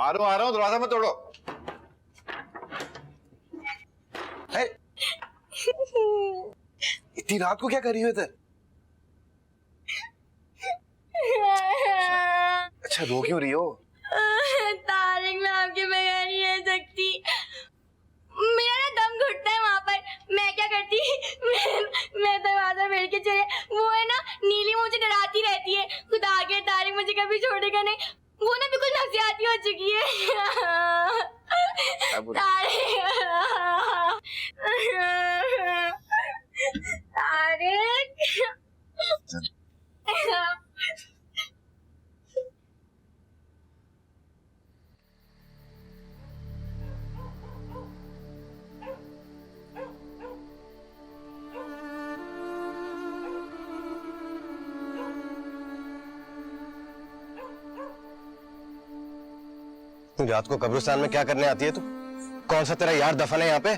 आ रहा हूँ, दरवाजा मत तोड़ो। इतनी रात को क्या कर रही हो इधर? अच्छा रो क्यों रही हो? तारिक, मैं आपके बगैर नहीं रह सकती। मेरा ना दम घुटता है वहाँ पर। मैं क्या करती मैं दरवाजा फेर के चले, वो है ना नीली मुझे डराती रहती है। खुदा के तारिक मुझे कभी छोड़ेगा नहीं। वो ना बिल्कुल नफसियाती हो चुकी है। तारिक तू रात को कब्रिस्तान में क्या करने आती है? तू कौन सा तेरा यार दफन है यहाँ पे?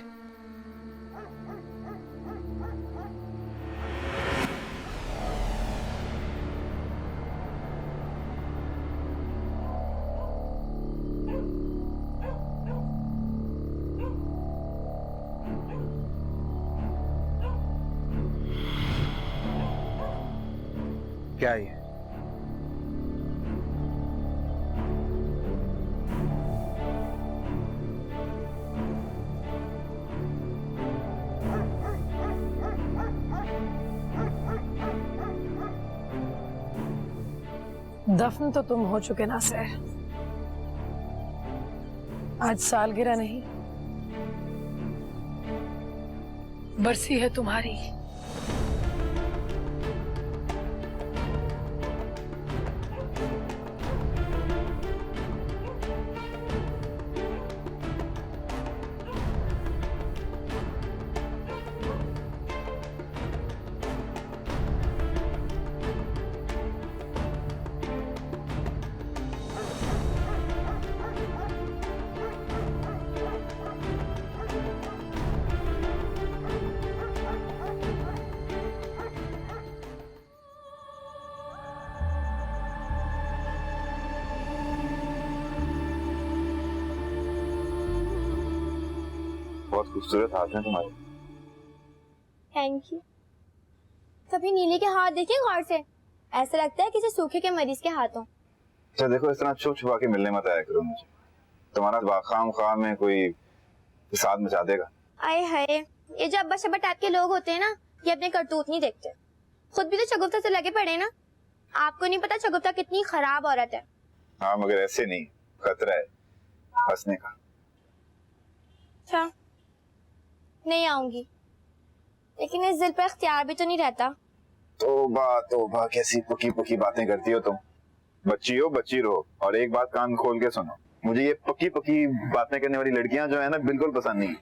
क्या ये? दफन तो तुम हो चुके नासिर। आज सालगिरह नहीं, बरसी है तुम्हारी। बहुत खूबसूरत हाथ है तुम्हारे। Thank you. कभी नीली के हाथ देखे गौर से? ऐसा लगता है किसी सूखे के मरीज के हाथों। अच्छा देखो, इस तरह छुप छुपा के मिलने मत आया करो मुझे। तुम्हारा बाखाम खा में कोई साथ मचा देगा। आए हाय, ये जो अब्बा शब्बा टाइप के लोग होते हैं ना, ये अपने करतूत नहीं देखते। खुद भी तो शगुफ्ता से लगे पड़े ना। आपको नहीं पता शगुफ्ता कितनी खराब औरत है। हाँ मगर ऐसे नहीं, खतरा है हंसने का। अच्छा नहीं आऊंगी, लेकिन इस दिल पर इख्तियार भी तो नहीं रहता। तोबा कैसी पुकी पुकी बातें करती हो तुम। बच्ची हो बच्ची रहो। और एक बात कान खोल के सुनो, मुझे ये पक्की पक्की बातें करने वाली लड़कियां जो है ना बिल्कुल पसंद नहीं।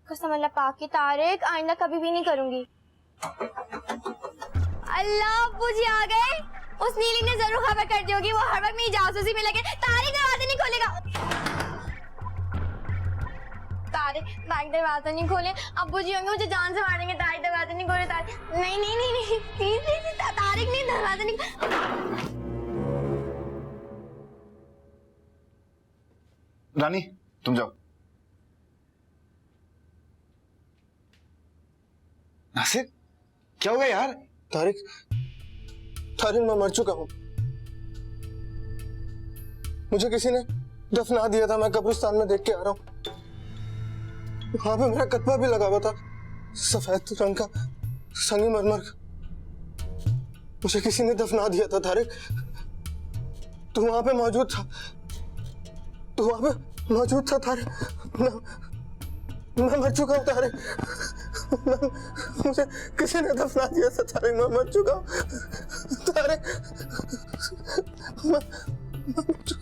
कसम अल्लाह पाक की तारिक, आइंदा कभी भी नहीं करूंगी। अल्लाह अब्बू जी आ गए। उस नीली ने जरूर खबर कर दी होगी, वो हर वक्त मेरी जासूसी में लगे। तारिक दरवाजा नहीं खोलेगा। तारिक बाइक दरवाजा नहीं खोले, अब्बू जी होंगे मुझे जान से मारेंगे। तारिक दरवाजा नहीं खोले। तारिक नहीं नहीं नहीं नहीं प्लीज प्लीज, तारिक नहीं, दरवाजा नहीं। रानी तुम जाओ। नासिर क्या हो गया यार? तारिक, तारिक मैं मर चुका हूं। मुझे किसी ने दफना दिया था, मैं कब्रिस्तान में देख के आ रहा हूं। वहां पे मेरा कतबा भी लगा हुआ था, सफेद रंग का संगमरमर। मुझे किसी ने दफना दिया था तारिक। तू वहां पे मौजूद था, तू वहां पे मौजूद था तारिक। मैं मर चुका हूँ तारिक। मुझे किसी ने दफना दिया था तारिक, मैं मर चुका हूँ तारिक। मैं मर चुका।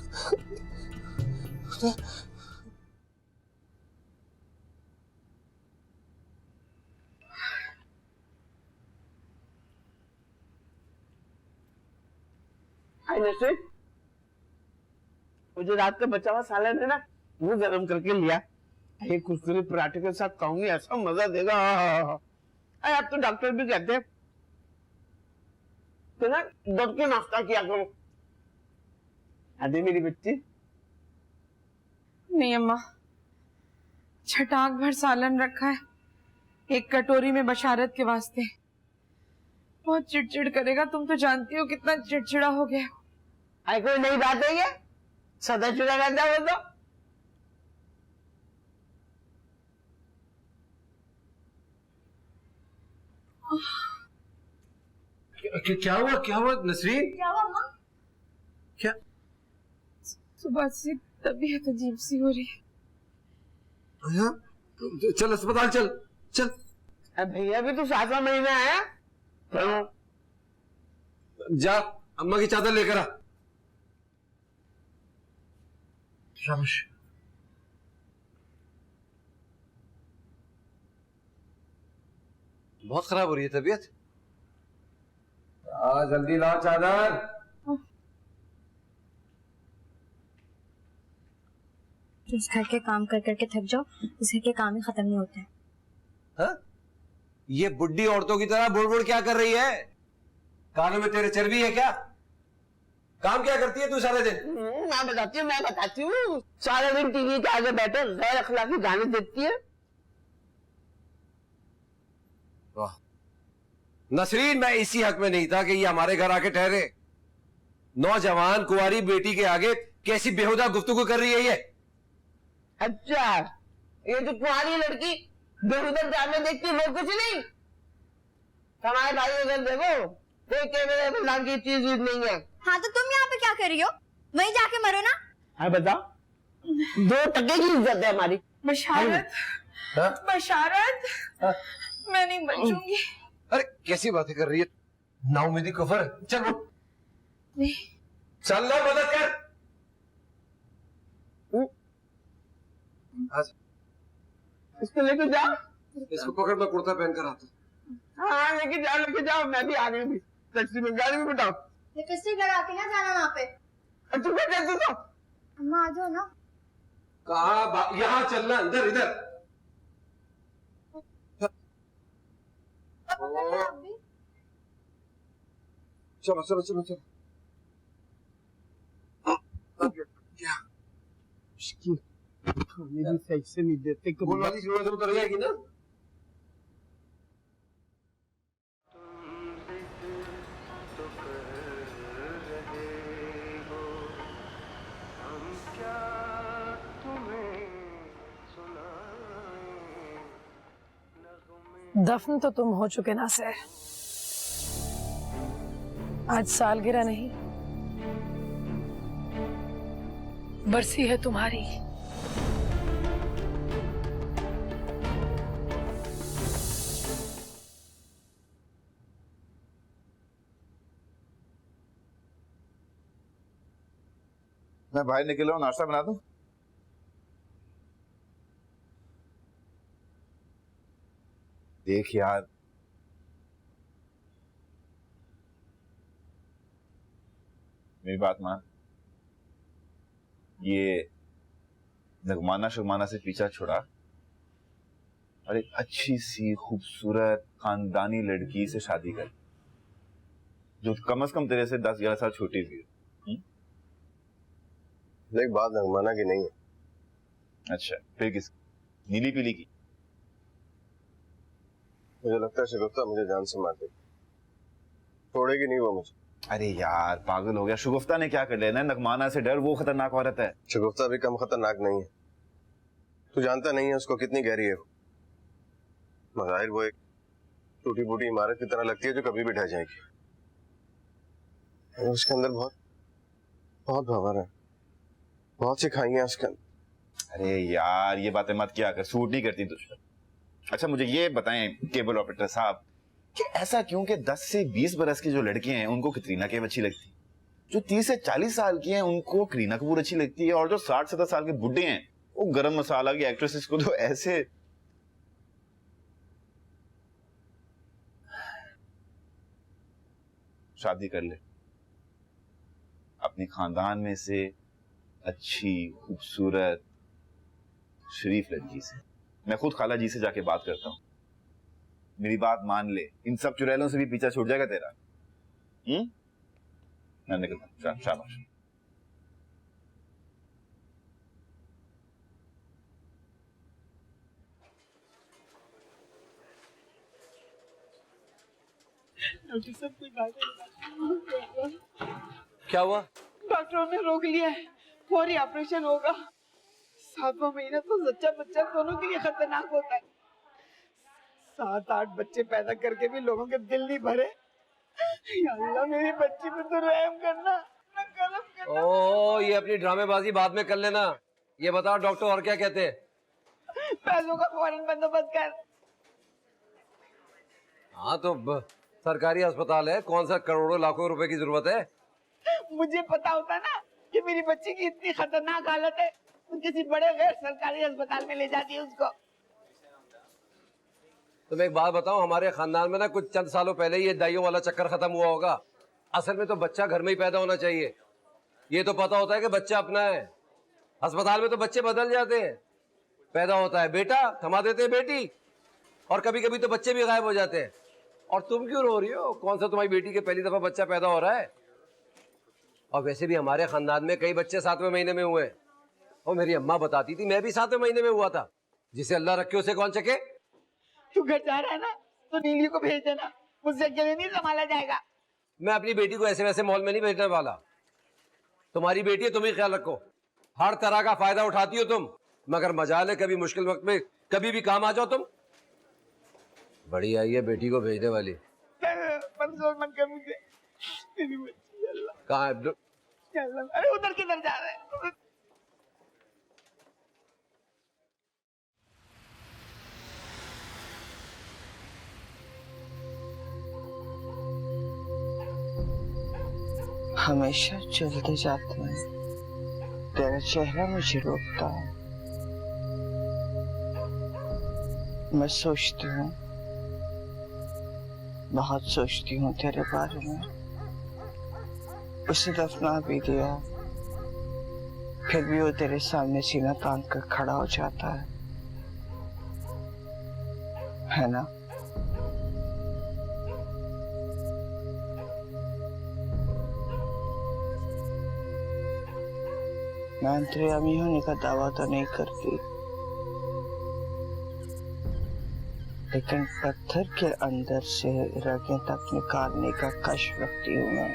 वो जो रात का बचा हुआ सालन है ना, वो गरम करके लिया। एक कुरकुरे पराठे के साथ खाऊंगी, ऐसा मजा देगा। अरे अब तो डॉक्टर भी कहते हैं तो ना डट के नाश्ता किया करो। अरे मेरी बच्ची, नहीं अम्मा, छटाक भर सालन रखा है एक कटोरी में बशारत के वास्ते। बहुत चिड़चिड़ करेगा, तुम तो जानती हो कितना चिड़चिड़ा हो गया। आई कोई नई बात है ये? सदा चिड़ा रहता है वो तो। क्या हुआ नसरीन? क्या हुआ अम्मा? क्या? सुबह से तबीयत अजीब सी हो रही है। हाँ? चल अस्पताल चल चल। भैया भी तो 7वां महीना आया। जा अम्मा की चादर लेकर आ। शाबाश। बहुत खराब हो रही है तबीयत। जल्दी ला चादर। इस घर के काम कर करके थक जाओ, इस घर के काम ही खत्म नहीं होते हैं। हाँ? ये बुढ़ी औरतों की तरह बुड़ बुड़ क्या कर रही है? कानों में तेरे चर्बी है क्या? काम क्या करती है तू सारे दिन? मैं बताती हूँ। सारा दिन टीवी के आगे बैठे गैर अखलाकी गाने देखती है। वाह नसरीन, मैं इसी हक में नहीं था कि ये हमारे घर आके ठहरे। नौजवान कुंवारी बेटी के आगे कैसी बेहुदा गुफ्तगू कर रही है ये? अच्छा, ये जो कुंवारी लड़की बेहुदा ड्रामे देखती है वो कुछ नहीं। हमारे भाई उधर देखो, कोई कैमरे में नाम की चीज नहीं है। हाँ तो तुम यहाँ पे क्या कर रही हो? वहीं जाके मरो ना। हाँ बताओ, 2 टके की इज्जत है हमारी। बशारत, हाँ? बशारत, हाँ? मैं नहीं बचूंगी। अरे कैसी बातें कर रही है? नाउमीदी कफर। चल नहीं। चल ना, मदद कर। आज इसको लेके जाओ। इसको पकड़, मैं कुर्ता पहन कर आता हूँ। हाँ लेके जाओ, मैं भी आ गई अभी। टैक्सी में, गाड़ी में बिठाओ। ये किससे घर आके ना जाना वहाँ पे। तू बैठ तो। अम्मा आ जाओ ना। कहाँ? यहाँ चलना, अंदर इधर। चलो चलो चलो चलो। क्या खाने भी सही से नहीं देते। बोल वाली जरूरत उतर जाएगी ना। दफन तो तुम हो चुके ना सर। आज सालगिरह नहीं, बरसी है तुम्हारी। मैं बाहर निकला हूँ, नाश्ता बना दूं? देख यार, मेरी बात मान। ये नगमाना शुगमाना से पीछा छुड़ा और एक अच्छी सी खूबसूरत खानदानी लड़की से शादी कर, जो कम से कम तेरे से 10-11 साल छोटी थी। देख, बात नगमाना की नहीं है। अच्छा, फिर किस? नीली पीली की? मुझे लगता है शगुफ्ता मुझे जान से मार देगी, छोड़ेगी नहीं वो मुझे। अरे यार पागल हो गया, शगुफ्ता ने क्या कर लेना है? नगमाना से डर, वो खतरनाक औरत है। शगुफ्ता भी कम खतरनाक नहीं है। तू जानता नहीं है उसको कितनी गहरी है वो। मज़ाहिर वो एक टूटी फूटी इमारत की तरह लगती है जो कभी भी ढह जाएगी। उसके अंदर बहुत बहुत भंवर है, बहुत सी खाइयां उसके अंदर। अरे यार ये बातें मत किया कर, सूट नहीं करती तुझ पर। अच्छा मुझे ये बताएं केबल ऑपरेटर साहब, कि ऐसा क्यों कि 10 से 20 बरस की जो लड़कियां हैं उनको कतरीना कैफ अच्छी लगती है, जो 30 से 40 साल की हैं उनको करीना कपूर अच्छी लगती है, और जो 60-70 साल के बुढ़े हैं वो गरम मसाला की एक्ट्रेसेस को तो ऐसे। शादी कर ले अपने खानदान में से अच्छी खूबसूरत शरीफ लड़की से। मैं खुद खाला जी से जाके बात करता हूँ, मेरी बात मान ले, इन सब चुड़ैलों से भी पीछा छूट जाएगा तेरा। मैं निकलता हूँ, शाबाश। क्या हुआ? डॉक्टरों ने रोक लिया है, फौरी ऑपरेशन होगा। 7वां महीना तो सच्चा बच्चा दोनों के लिए खतरनाक होता है। 7-8 बच्चे पैदा करके भी लोगों के दिल नहीं भरे। या अल्लाह मेरी बच्ची पे तो रहम करना, ना करम करना। ओ, ये अपनी ड्रामेबाजी बाद में कर लेना। ये बताओ डॉक्टर और क्या कहते हैं? पैसों का फौरन बंदोबस्त कर। हाँ तो सरकारी अस्पताल है, कौन सा करोड़ों लाखों रुपए की जरूरत है? मुझे पता होता ना कि मेरी बच्ची की इतनी खतरनाक हालत है तो किसी बड़े गैर सरकारी अस्पताल में ले जाती है उसको। तो मैं एक बात बताऊं, हमारे खानदान में ना कुछ चंद सालों पहले ये दाइयों वाला चक्कर खत्म हुआ होगा। असल में तो बच्चा घर में ही पैदा होना चाहिए। ये तो पता होता है कि बच्चा अपना है। अस्पताल में तो बच्चे बदल जाते हैं। पैदा होता है बेटा, थमा देते हैं बेटी, और कभी कभी तो बच्चे भी गायब हो जाते हैं। और तुम क्यों रो रही हो? कौन सा तुम्हारी बेटी के पहली दफा बच्चा पैदा हो रहा है? और वैसे भी हमारे खानदान में कई बच्चे 7वें महीने में हुए। और मेरी अम्मा बताती थी, मैं भी 7वें महीने में हुआ था। जिसे अल्लाह रखे उसे कौन चके। तू घर जा रहा है ना, तो नीली को भेज देना, मुझसे अकेले नहीं संभाला जाएगा। मैं अपनी बेटी को ऐसे वैसे मॉल में नहीं भेजने वाला। तुम्हारी बेटी है, तुम ही ख्याल रखो। हर तरह का फायदा उठाती हो तुम, मगर मजाल है कभी मुश्किल वक्त में कभी भी काम आ जाओ तुम। बड़ी आई है बेटी को भेजने वाली। मंजूर मत कर मुझे, तेरी बच्ची अल्लाह। कहाँ है? अल्लाह, अरे उधर किधर जा रहा है? हमेशा चलते जाते हैं, तेरा चेहरा मुझे रोकता है। मैं सोचती हूँ, बहुत सोचती हूँ तेरे बारे में। उसे दफना भी दिया, फिर भी वो तेरे सामने सीना तान कर खड़ा हो जाता है ना? मैं अंतर्यामी होने का दावा तो नहीं करती, लेकिन पत्थर के अंदर से रगें तक निकालने का कष्ट रखती हूँ मैं।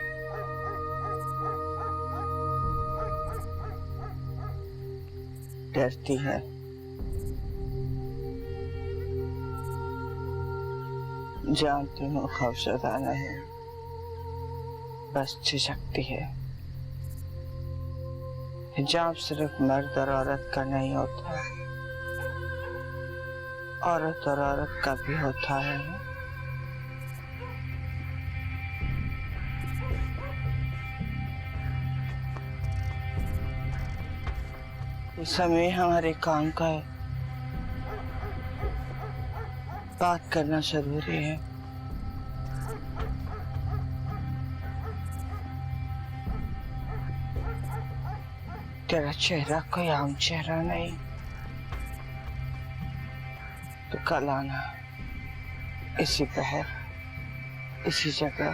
डरती है, जानती हूँ खौफजदा नहीं, बस झिझकती है। हिजाब सिर्फ मर्द और औरत का नहीं होता, औरत और औरत का भी होता है। ये समय हमारे काम का है, बात करना जरूरी है। तेरा चेहरा कोई आम चेहरा नहीं, तो कल आना, इसी पहर, इसी जगह,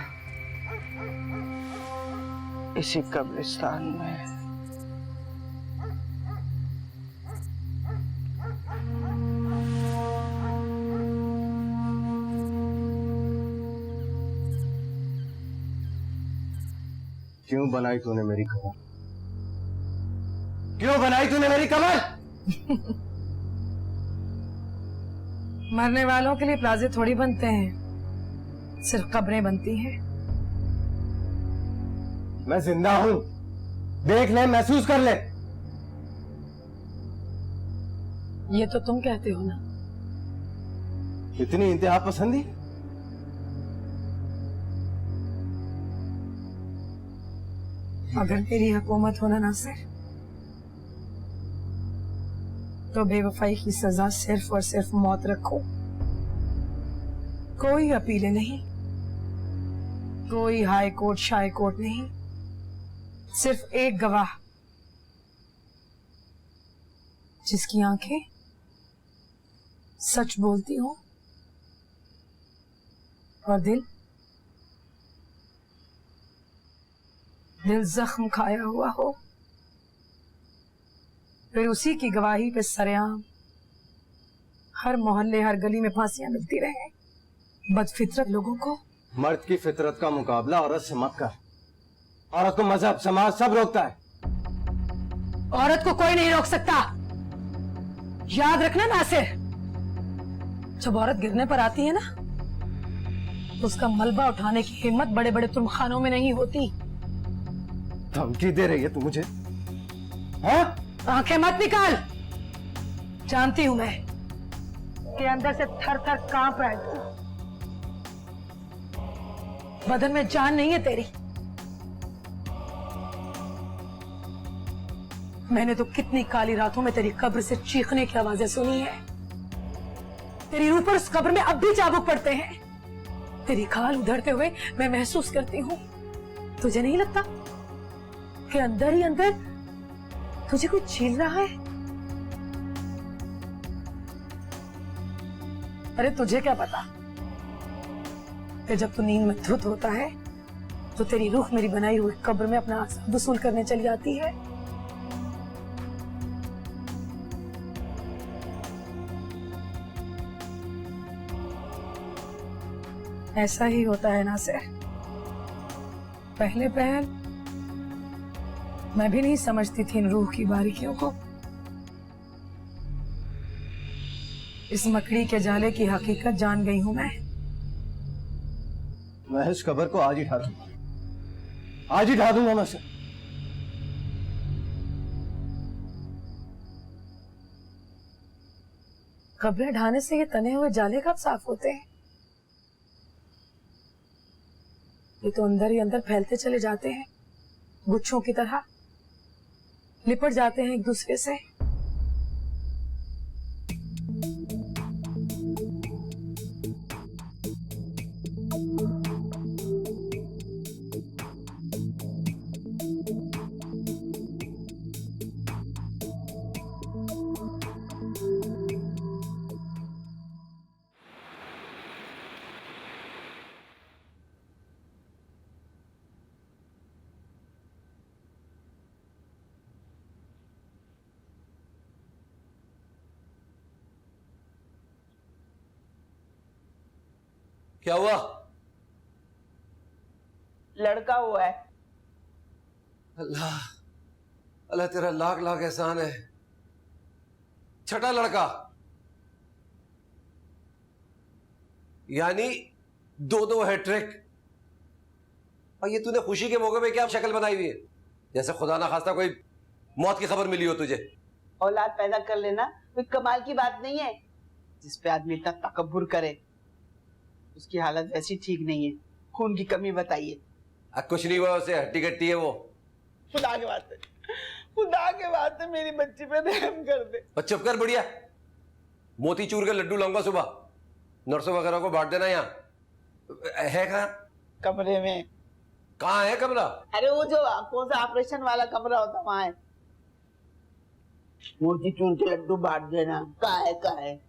इसी कब्रिस्तान में। क्यों बनाई तूने मेरी कमर? क्यों बनाई तूने मेरी कमर? मरने वालों के लिए प्लाजे थोड़ी बनते हैं, सिर्फ कब्रें बनती हैं। मैं जिंदा हूं, देख ले, महसूस कर ले। ये तो तुम कहते हो ना। इतनी इंतहा पसंदी? अगर तेरी हुकूमत होना ना सिर्फ, तो बेवफाई की सजा सिर्फ और सिर्फ मौत रखो। कोई अपीलें नहीं, कोई हाई कोर्ट शाई कोर्ट नहीं, सिर्फ एक गवाह जिसकी आंखें सच बोलती हो और दिल जख्म खाया हुआ हो। फिर उसी की गवाही पे सरेआम हर मोहल्ले हर गली में फांसियां मिलती रहे बदफितरत लोगों को। मर्द की फितरत का मुकाबला औरत से मत कर। औरत को मजहब समाज सब रोकता है। औरत को कोई नहीं रोक सकता, याद रखना नासिर। जब औरत गिरने पर आती है ना, तो उसका मलबा उठाने की हिम्मत बड़े बड़े तुर्मखानों में नहीं होती। धमकी दे रही है तू मुझे? हाँ? आंखें मत निकाल। जानती हूं मैं कि अंदर से थर थर कांप रहा है तू। बदन में जान नहीं है तेरी। मैंने तो कितनी काली रातों में तेरी कब्र से चीखने की आवाजें सुनी है। तेरी रूह पर उस कब्र में अब भी चाबुक पड़ते हैं। तेरी खाल उधड़ते हुए मैं महसूस करती हूँ। तुझे नहीं लगता कि अंदर ही अंदर तुझे कुछ छील रहा है? अरे तुझे क्या पता कि जब तू नींद में धुत होता है तो तेरी रूह मेरी बनाई हुई कब्र में अपना आज़ाद वसूल करने चली आती है। ऐसा ही होता है नासिर। पहले पहल मैं भी नहीं समझती थी इन रूह की बारीकियों को। इस मकड़ी के जाले की हकीकत जान गई हूं मैं इस कब्र को आज ही ढा दूंगा। आज ही ढा दूंगा मैं उसे। कब्रें ढाने से ये तने हुए जाले कब साफ होते हैं? ये तो अंदर ही अंदर फैलते चले जाते हैं, गुच्छों की तरह लिपट जाते हैं एक दूसरे से। क्या हुआ? लड़का हुआ है। अल्लाह, अल्लाह तेरा लाख लाख एहसान है। छठा लड़का, यानी दो हैट्रिक। और ये तूने खुशी के मौके पे क्या शक्ल बनाई हुई है, जैसे खुदा ना खास्ता कोई मौत की खबर मिली हो तुझे। औलाद पैदा कर लेना कोई कमाल की बात नहीं है। जिस पे आदमी इतना तकब्बुर करे उसकी हालत वैसी ठीक नहीं है। खून की कमी बताइए। कुछ नहीं हुआ उसे, हट्टी कट्टी है वो। खुदा के वास्ते, खुदा के वास्ते मेरी बच्ची पे रहम कर दे। और चुप कर बुढ़िया, मोती चूर के लड्डू लाऊंगा सुबह, नर्सों वगैरह को बांट देना। यहाँ है कहाँ? कमरे में। कहाँ है कमरा? अरे वो जो कौन सा ऑपरेशन वाला कमरा होता वहां है। मोती चूर के लड्डू बांट देना। कहाँ है?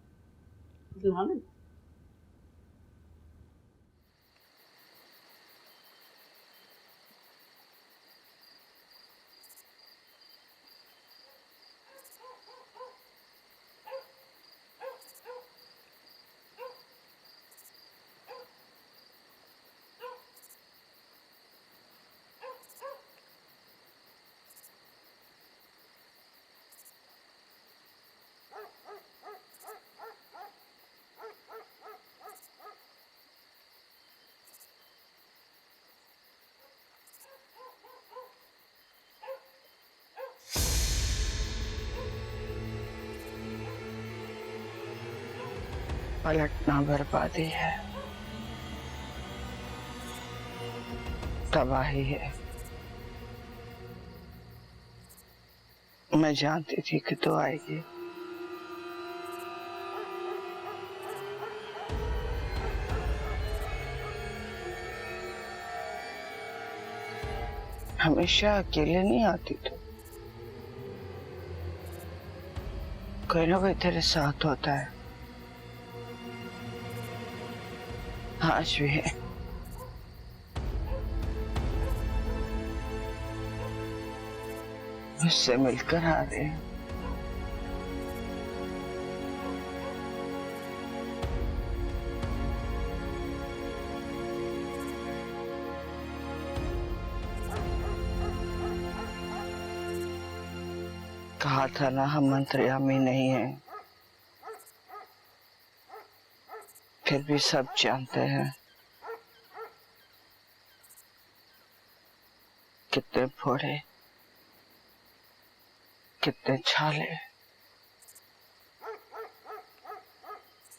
पलटना बर्बादी है, तबाही है। मैं जानती थी कि तो आएगी। हमेशा अकेले नहीं आती तो कोई ना कोई तेरे साथ होता है। आज भी है। मुझसे मिलकर आ रहे हैं। कहा था ना हम अंतर्यामी नहीं हैं। फिर भी सब जानते हैं। कितने फोड़े, कितने छाले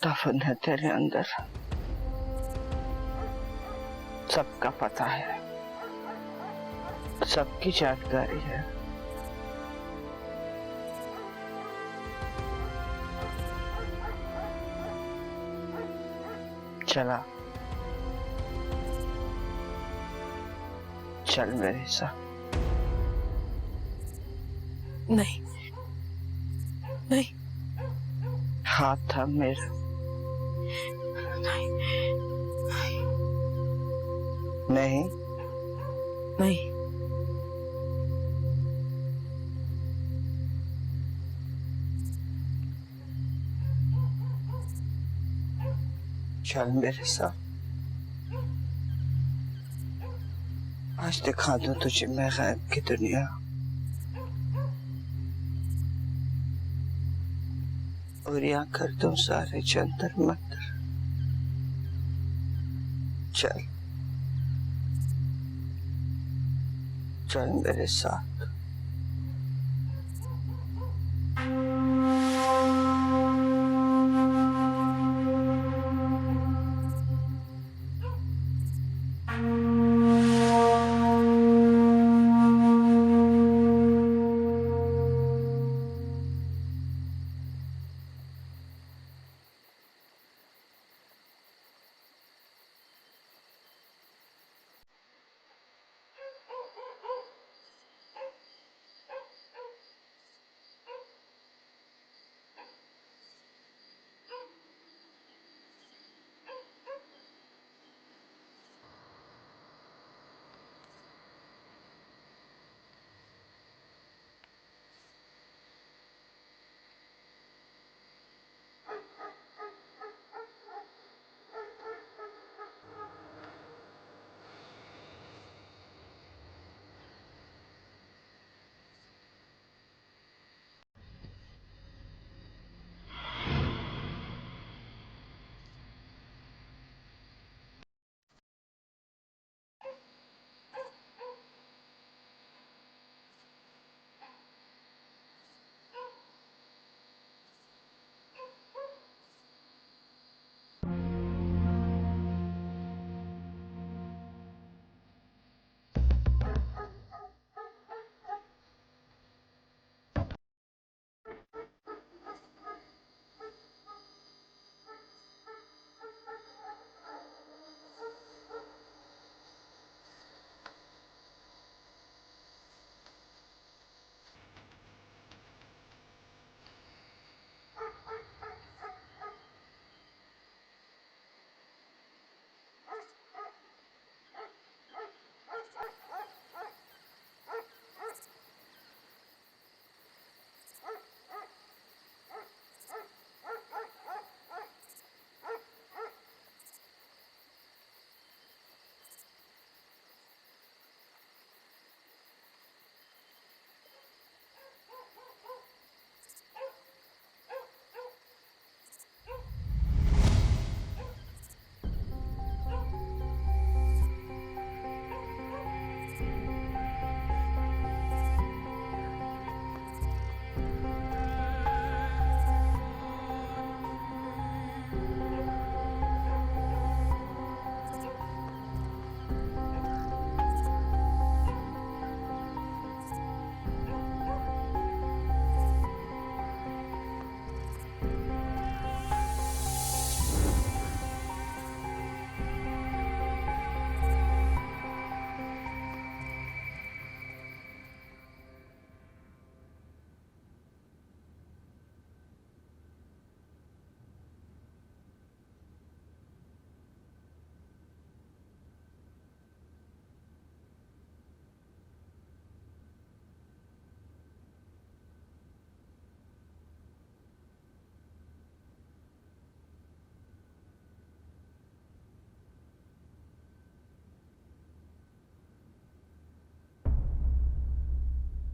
दफन है तेरे अंदर, सबका पता है, सबकी जानकारी है। चला, चल मेरे साथ। नहीं नहीं हाथ था मेरा। नहीं नहीं नहीं चल मेरे साथ। आज दिखा दूं तुझे मैं गैब की दुनिया। और यहाँ कर दूं सारे जंतर मंतर। चल, चल मेरे साथ।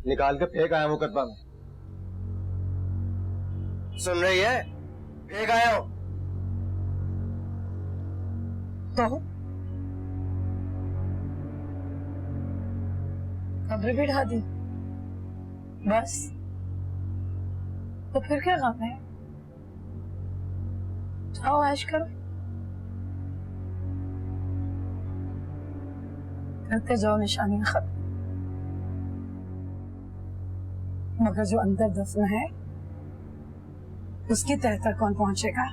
निकाल के फेंक आया मुकदमा में। सुन रही है? एक आया हूं। तो कब्र भी ढा दी, बस? तो फिर क्या काम है? जाओ ऐश करो, करते जाओ निशानियां खत्म। मगर जो अंदर दफन है उसकी तह तक कौन पहुंचेगा?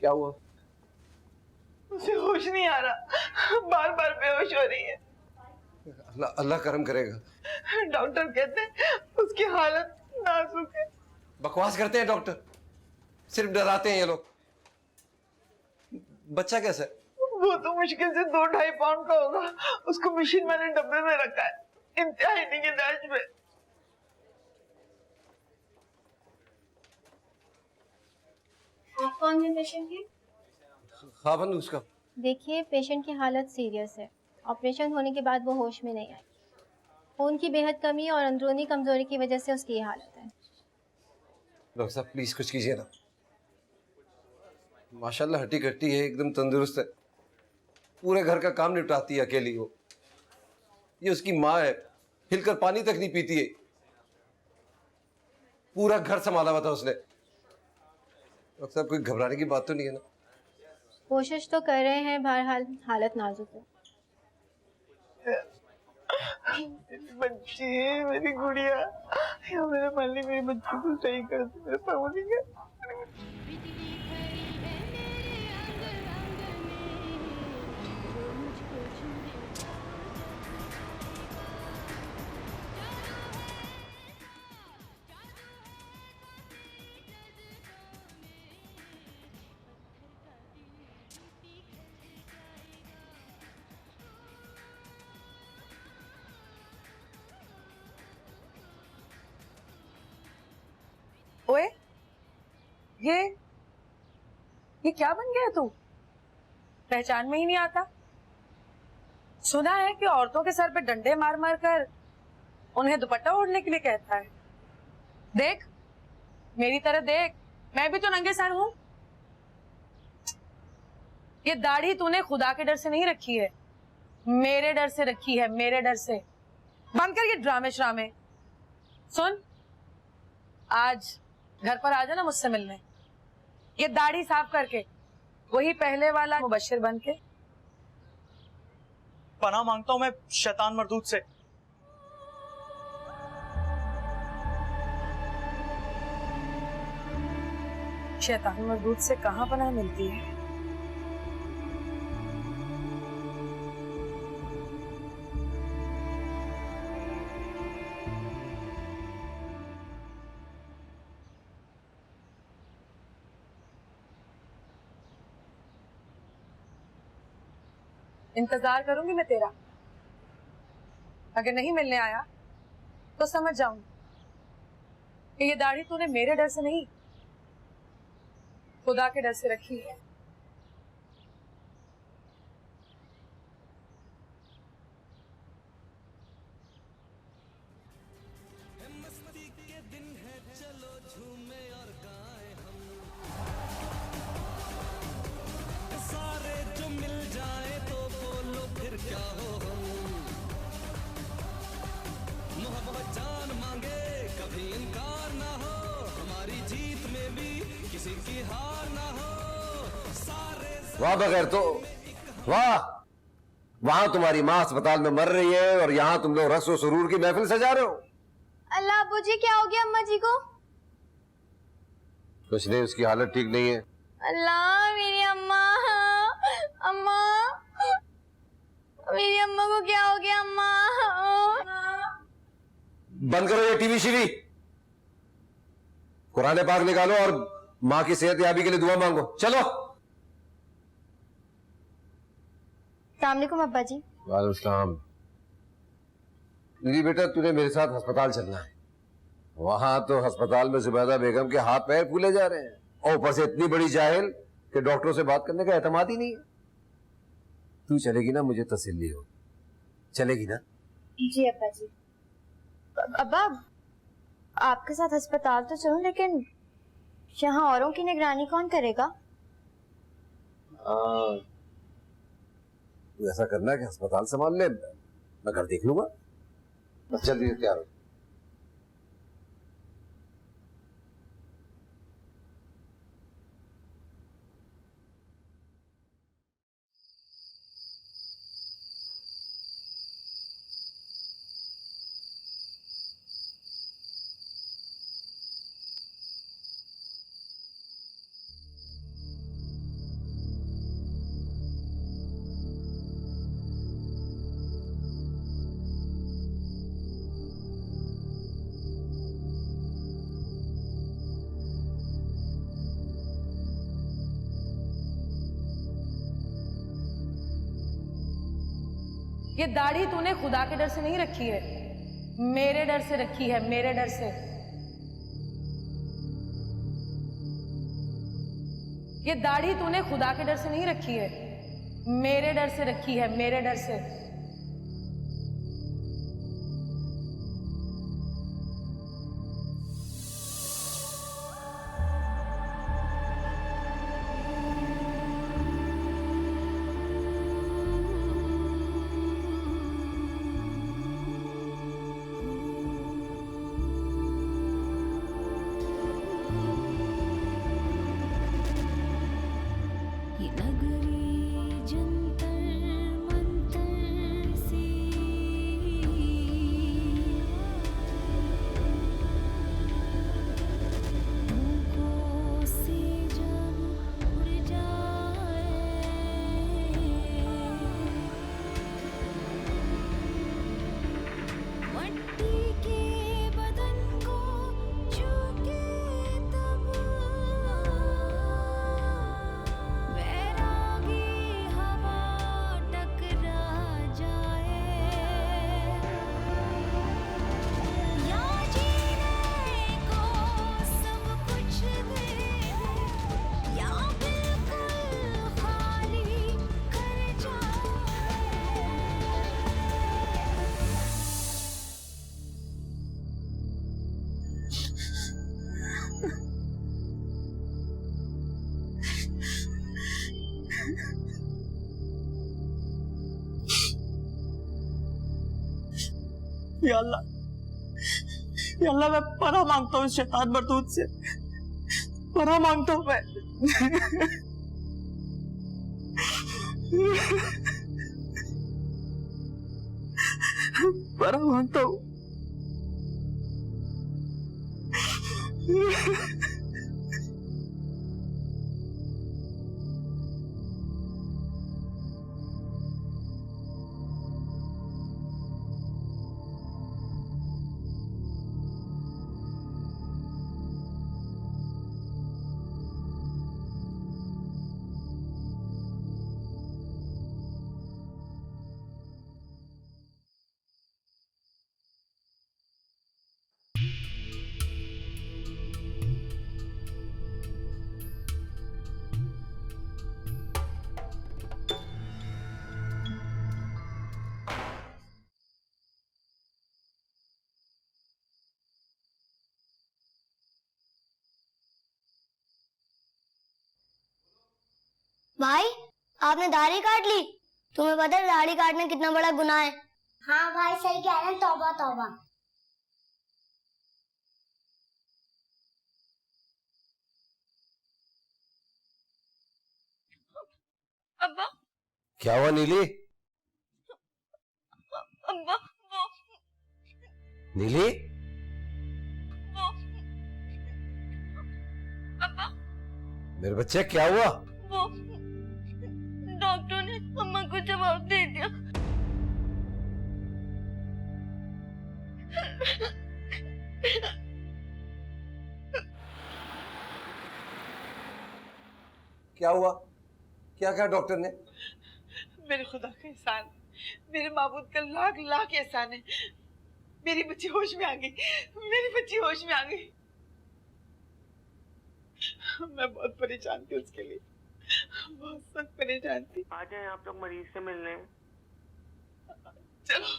क्या हुआ? उसे होश नहीं आ रहा, बार बार बेहोश हो रही है। अल्लाह अल्लाह करम करेगा। डॉक्टर कहते हैं उसकी हालत नाजुक है। बकवास करते हैं डॉक्टर, सिर्फ डराते हैं ये लोग। बच्चा कैसा है? वो तो मुश्किल से 2-2.5 पाउंड का होगा। उसको मशीन वाले डब्बे में रखा है, इंतहाई निगहदाश्त में। आप कौन से पेशेंट हैं? खाबंद उसका। देखिए, पेशेंट की हालत सीरियस है। ऑपरेशन होने के बाद वो होश में नहीं आई। खून की बेहद कमी और अंदरूनी कमजोरी की वजह से उसकी ये हालत है। डॉक्टर साहब प्लीज कुछ कीजिए ना। माशाल्लाह हट्टी कट्टी है, एकदम तंदुरुस्त है, पूरे घर का काम निपटाती है अकेली वो। ये उसकी माँ है, हिलकर पानी तक नहीं पीती है। पूरा घर संभाला हुआ था उसने। डॉक्टर साहब कोई घबराने की बात तो नहीं है ना? कोशिश तो कर रहे हैं, बहरहाल हालत नाजुक है। बच्ची है मेरी गुड़िया, या मेरे मालिक मेरी बच्ची को सही कर दे, मेरे पामुनी का। ओए, ये क्या बन गया तू? पहचान में ही नहीं आता। सुना है कि औरतों के सर पे डंडे मार मार कर उन्हें दुपट्टा ओढ़ने के लिए कहता है। देख, मेरी तरह देख, मैं भी तो नंगे सर हूं। ये दाढ़ी तूने खुदा के डर से नहीं रखी है, मेरे डर से रखी है, मेरे डर से। बंद कर ये ड्रामे श्रामे। सुन, आज घर पर आ जाना मुझसे मिलने, ये दाढ़ी साफ करके, वही पहले वाला मुबश्शिर बन के। पनाह मांगता हूं मैं शैतान मरदूद से। शैतान मरदूद से कहाँ पनाह मिलती है? इंतजार करूंगी मैं तेरा। अगर नहीं मिलने आया तो समझ जाऊंगी कि ये दाढ़ी तूने मेरे डर से नहीं, खुदा के डर से रखी है। वाह बगैर तो वाह, वहां तुम्हारी माँ अस्पताल में मर रही है और यहाँ तुम लोग रस्म सुरूर की महफिल सजा रहे हो। अल्लाह अब्बू जी, क्या हो गया अम्मा जी को? कुछ नहीं, उसकी हालत ठीक नहीं है। अल्लाह, मेरी अम्मा, अम्मा, मेरी अम्मा को क्या हो गया? अम्मा, बंद करो ये टीवी शीवी, कुरान पाक निकालो और माँ की सेहत याबी के लिए दुआ मांगो। चलो। अस्सलामुअलैकुम अब्बा जी। वालेकुम सलाम। मेरी बेटा, तूने मेरे साथ अस्पताल चलना है। वहां तो अस्पताल में जुबैदा बेगम के हाथ पैर फूले जा रहे हैं, और ऊपर से इतनी बड़ी जाहिल कि डॉक्टरों से बात करने का एतमाद ही नहीं है। तू चलेगी ना, मुझे तसल्ली हो। चलेगी ना? जी अब्बा जी। अब्बा, आपके साथ अस्पताल तो चलूं, लेकिन यहाँ औरों की निगरानी कौन करेगा? तू ऐसा करना है कि अस्पताल संभाल ले, मैं घर देख लूंगा। बस जल्दी तैयार हो। ये दाढ़ी तूने खुदा के डर से नहीं रखी है, मेरे डर से रखी है, मेरे डर से। ये दाढ़ी तूने खुदा के डर से नहीं रखी है, मेरे डर से रखी है, मेरे डर से। या अल्लाह, या अल्लाह, मैं पनाह मांगता हूँ इस शैतान मरदूद से, पनाह मांगता हूँ मैं। पनाह मांगता हूँ। भाई, आपने दाढ़ी काट ली? तुम्हें पता है दाढ़ी काटना कितना बड़ा गुनाह है? हाँ भाई, सही कह रहे हैं। तौबा तौबा। अब्बा, क्या हुआ नीली? अब्बा, वो नीली, मेरे बच्चे क्या हुआ? वो डॉक्टर ने अम्मा को जवाब दे दिया। क्या हुआ? क्या कहा डॉक्टर ने? मेरे खुदा का एहसान, मेरे माबूद का लाख लाख एहसान है। मेरी बच्ची होश में आ गई, मेरी बच्ची होश में आ गई। मैं बहुत परेशान थी उसके लिए, बहुत सख्त परेशान थी। आ जाए आप लोग मरीज से मिलने। चलो।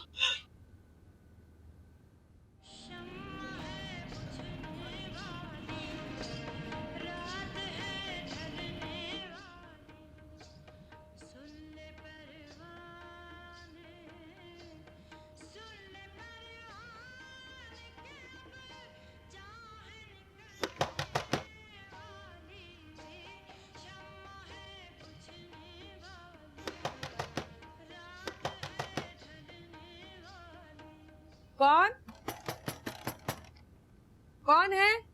कौन? कौन है?